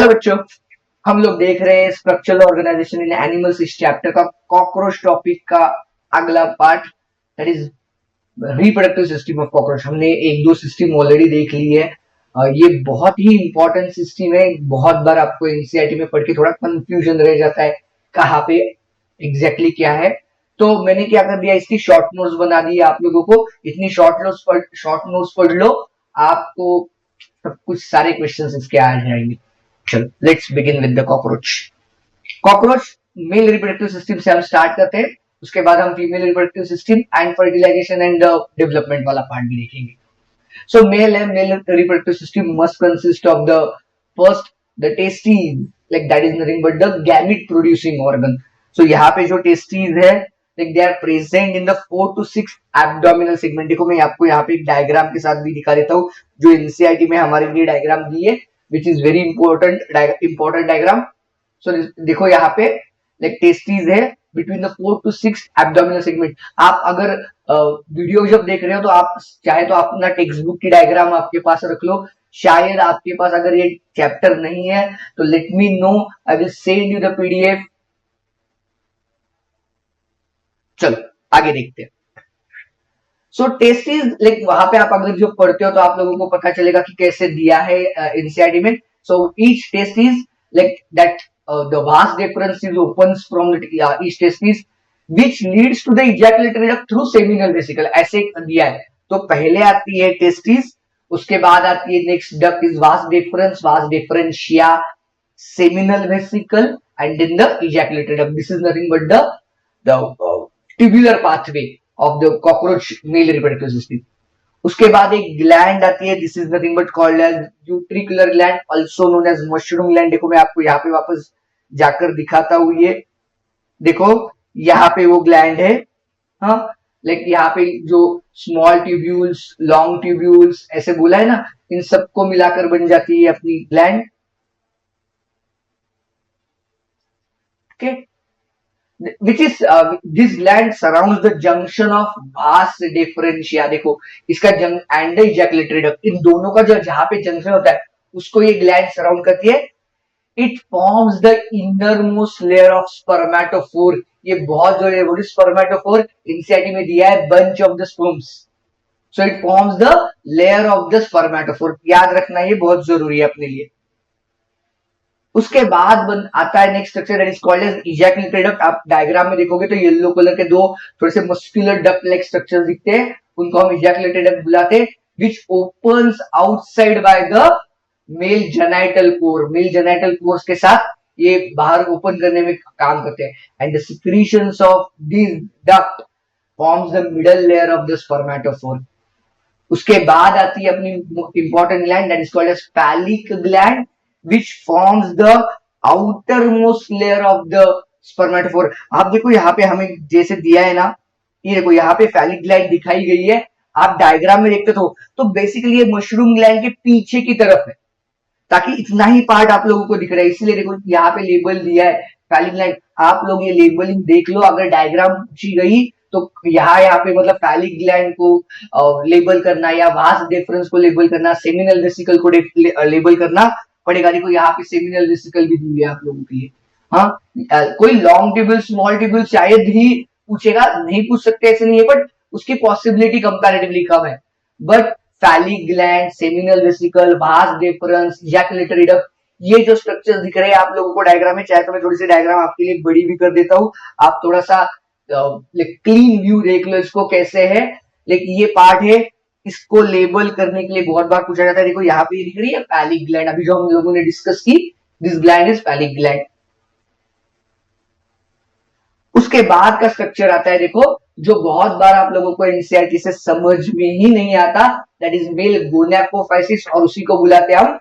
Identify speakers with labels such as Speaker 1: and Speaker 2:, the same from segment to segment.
Speaker 1: Hello बच्चों, हम लोग देख रहे हैं स्ट्रक्चरल ऑर्गेनाइजेशन इन एनिमल्स इस चैप्टर का कॉकरोच टॉपिक का अगला part, that is reproductive system of cockroach. हमने एक दो सिस्टम ऑलरेडी देख ली है। ये बहुत ही इंपॉर्टेंट सिस्टम है। बहुत बार आपको एनसीईआरटी में पढ़ के थोड़ा कंफ्यूजन रह जाता है कहाँ पे एग्जैक्टली क्या है। तो मैंने क्या कर दिया, इसकी शॉर्ट नोट्स बना दी आप लोगों को। इतनी शॉर्ट नोट्स पढ़ लो, आपको सब कुछ सारे क्वेश्चंस इसके आ जाएंगे। चलो let's begin with the cockroach. Cockroach male reproductive system से हम स्टार्ट करते हैं, उसके बाद हम female reproductive system and fertilisation and development वाला पार्ट भी देखेंगे। सो मेल है, male reproductive system must consist of the first the testes, like that is nothing but the gamete producing organ. So यहाँ पे जो टेस्टीज है, like they are present in the 4 to 6 abdominal segment. देखो मैं आपको यहाँ पे एक डायग्राम के साथ भी दिखा देता हूँ जो एनसीईआरटी में हमारे लिए डायग्राम दी है, which is very important diagram. So देखो यहाँ पे लाइक टेस्टीज है between the 4 to 6 abdominal segment. आप अगर वीडियो जब देख रहे हो तो आप चाहे तो आप अपना टेक्स्ट बुक की डायग्राम आपके पास रख लो। शायद आपके पास अगर ये चैप्टर नहीं है तो let me know, I will send you the PDF. चलो आगे देखते हैं। सो टेस्टीज लाइक वहां पे आप अगर जो पढ़ते हो तो आप लोगों को पता चलेगा कि कैसे दिया है एनसीईआरटी में। So each testes like that the vast difference is opens from the each testis which leads to the ejaculatory duct through seminal vesicle, ऐसे दिया है। तो पहले आती है टेस्टिस, उसके बाद आती है नेक्स्ट डक्ट इज वास differentia, seminal vesicle and then the ejaculatory duct. This is nothing but the tubular pathway of the cockroach male reproductive system. उसके बाद एक ग्लैंड आती है, this is nothing but called as utricular gland, also known as mushroom gland. देखो मैं आपको यहाँ पे वापस जाकर दिखाता हूँ। ये देखो यहाँ पे वो ग्लैंड है, हाँ, लाइक यहाँ पे जो स्मॉल ट्यूब्यूल्स, लॉन्ग ट्यूब्यूल्स ऐसे बोला है ना, इन सबको मिलाकर बन जाती है अपनी gland. Okay, which is this gland surrounds the junction of vas deferentia। देखो इसका एंड ejaculatory duct, इन दोनों का जो जहां पे जंक्शन होता है उसको ये ग्लैंड सराउंड करती है। It forms the innermost layer of spermatophore. ये बहुत जो है वो स्पर्मेटोफोर एनसीईआरटी में दिया है, bunch of the sperms. So it forms the layer of the spermatophore, याद रखना ये बहुत जरूरी है अपने लिए। उसके बाद आता है next structure that is called as ejaculatory duct. आप डायग्राम में देखोगे तो येलो कलर के दो थोड़े से मस्कुलर डक्ट लाइक स्ट्रक्चर दिखते हैं, उनको हम इजैकुलेटरी डक्ट बुलाते हैं, विच opens outside by the mail genital core. Mail genital course के साथ ये बाहर ओपन करने में काम करते हैं। And the secretions of this duct forms the middle layer of the spermatophore. उसके बाद आती है अपनी important gland that is called as phallic gland, which forms the outermost layer of the spermatophore। आप देखो यहाँ पे हमें जैसे दिया है ना, ये देखो यहाँ पे फैलिक ग्लैंड दिखाई गई है, आप डायग्राम में देखते तो बेसिकली ये मशरूम ग्लैंड के पीछे की तरफ है, ताकि इतना ही पार्ट आप लोगों को दिख रहा है, इसलिए देखो यहाँ पे लेबल दिया है फैलिक ग्लैंड। आप लोग ये लेबलिंग देख लो, अगर डायग्राम पूछी गई तो यहाँ पे मतलब फैलिक ग्लैंड को लेबल करना या वास डिफरेंस को लेबल करना, सेमिनल वेसिकल को लेबल करना पड़ेगा। देखो यहाँ पे सेमिनल वेसिकल भी दी है आप लोगों के लिए। हाँ, कोई लॉन्ग ट्यूब्यूल स्मॉल ट्यूब्यूल शायद ही पूछेगा, नहीं पूछ सकते ऐसे नहीं है, बट उसकी पॉसिबिलिटी कंपैरेटिवली कम है। But phallic gland, seminal vesicle, vas deferens, ejaculatory duct, ये जो स्ट्रक्चर दिख रहे हैं आप लोगों को डायग्राम में, चाहे तो मैं थोड़ी सी डायग्राम आपके लिए बड़ी भी कर देता हूँ, आप थोड़ा सा क्लीन व्यू देख लो इसको कैसे है। लेकिन ये पार्ट है, इसको लेबल करने के लिए बहुत बार पूछा जाता है। देखो यहाँ पे दिख रही है फैलिक ग्लैंड, अभी जो हम लोगों ने डिस्कस की, this gland is phallic gland. उसके बाद का स्ट्रक्चर आता है देखो, जो बहुत बार आप लोगों को एनसीईआरटी से समझ में ही नहीं आता, दैट इज मेल गोनापोफाइसिस, और उसी को बुलाते हैं हम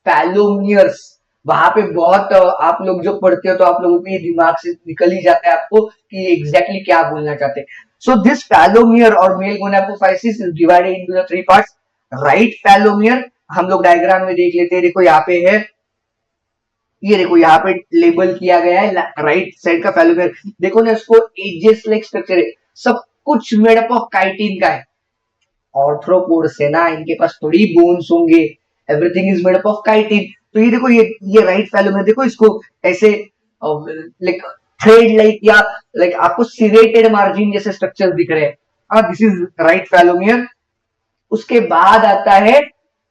Speaker 1: फैलोमियर्स। वहां पे बहुत आप लोग जो पढ़ते हो तो आप लोगों को ये दिमाग से निकल ही जाता है आपको कि एग्जैक्टली क्या बोलना चाहते हैं। So this phallomere or male gonapophysis is divided into the three parts. Right phallomere हम लोग डायग्राम में देख लेते हैं, देखो यहाँ पे है, ये देखो यहाँ पे लेबल किया गया है राइट साइड का फैलोमियर। देखो ना इसको एजेस लाइक स्ट्रक्चर है, सब कुछ मेड अप ऑफ काइटिन का है। ऑर्थ्रोपोड्स है ना, इनके पास थोड़ी बोन्स होंगे, everything is made up of chitin. तो ये देखो, ये राइट फैलोमियर, देखो इसको ऐसे लाइक थ्रेड लाइक या लाइक आपको सिरेटेड मार्जिन जैसे स्ट्रक्चर दिख रहे हैं। हाँ, दिस इज राइट फैलोमियर। उसके बाद आता है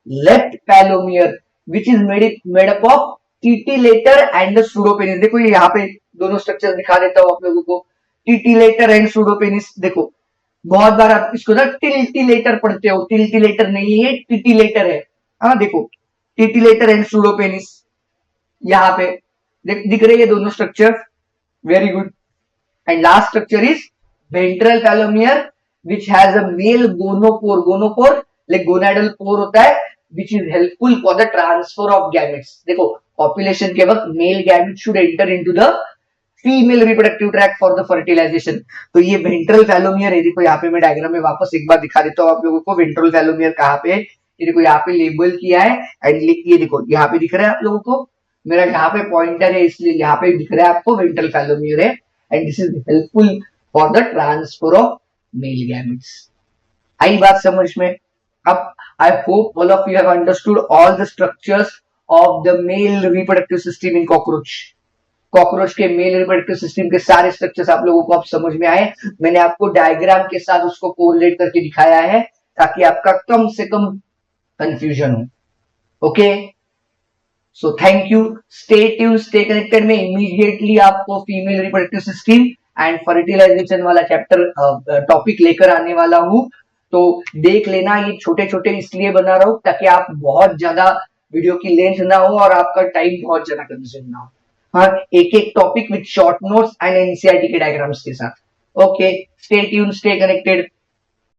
Speaker 1: left phallomere which is made up of titillator and pseudopenis. देखो ये यहाँ पे दोनों स्ट्रक्चर दिखा देता हूं आप लोगों को, टीटीलेटर एंड सूडोपेनिस। देखो बहुत बार आप इसको ना टिल्टिलेटर पढ़ते हो, टिल्टिलेटर नहीं है, टिटीलेटर है। हाँ देखो, टिटीलेटर एंड सूडोपेनिस यहाँ पे दिख रही है दोनों structure. Very good. And last structure is ventral phallomere which has a male gonopore. Gonopore like gonadal pore होता है which is helpful for the transfer of gametes. देखो पॉपुलेशन के वक्त male gamete should enter into the female reproductive tract for the fertilisation. तो ये ventral phallomere है। देखो यहाँ पे मैं डायग्राम में वापस एक बार दिखा देता हूँ आप लोगों को, वेंट्रल फैलोमियर कहाँ पे है। ये देखो यहाँ पे लेबल किया है एंड ये देखो यहाँ पे दिख रहा है आप लोगों को, मेरा यहाँ पे पॉइंटर है इसलिए यहाँ पे दिख रहा है आपको वेंट्रल फैलोमियर है। And this is helpful for the transfer of male gametes. आई बात समझ में? अब I hope all of you have understood all the structures of the male reproductive system in cockroach. Cockroach के मेल रिप्रोडक्टिव सिस्टम के सारे structures आप लोगों को अब समझ में आए। मैंने आपको डायग्राम के साथ उसको कोरिलेट करके दिखाया है ताकि आपका कम से कम कंफ्यूजन हो। Okay, so thank you, stay tune, stay connected. में इमीडिएटली आपको female reproductive system and fertilisation वाला चैप्टर टॉपिक लेकर आने वाला हूं, तो देख लेना। ये छोटे छोटे इसलिए बना रहा हूं ताकि आप बहुत ज्यादा वीडियो की लेंथ ना हो और आपका टाइम बहुत ज्यादा कंज्यूम ना हो। हाँ, एक एक topic with short notes and NCERT के डायग्राम्स के साथ। Okay, stay tune, stay connected.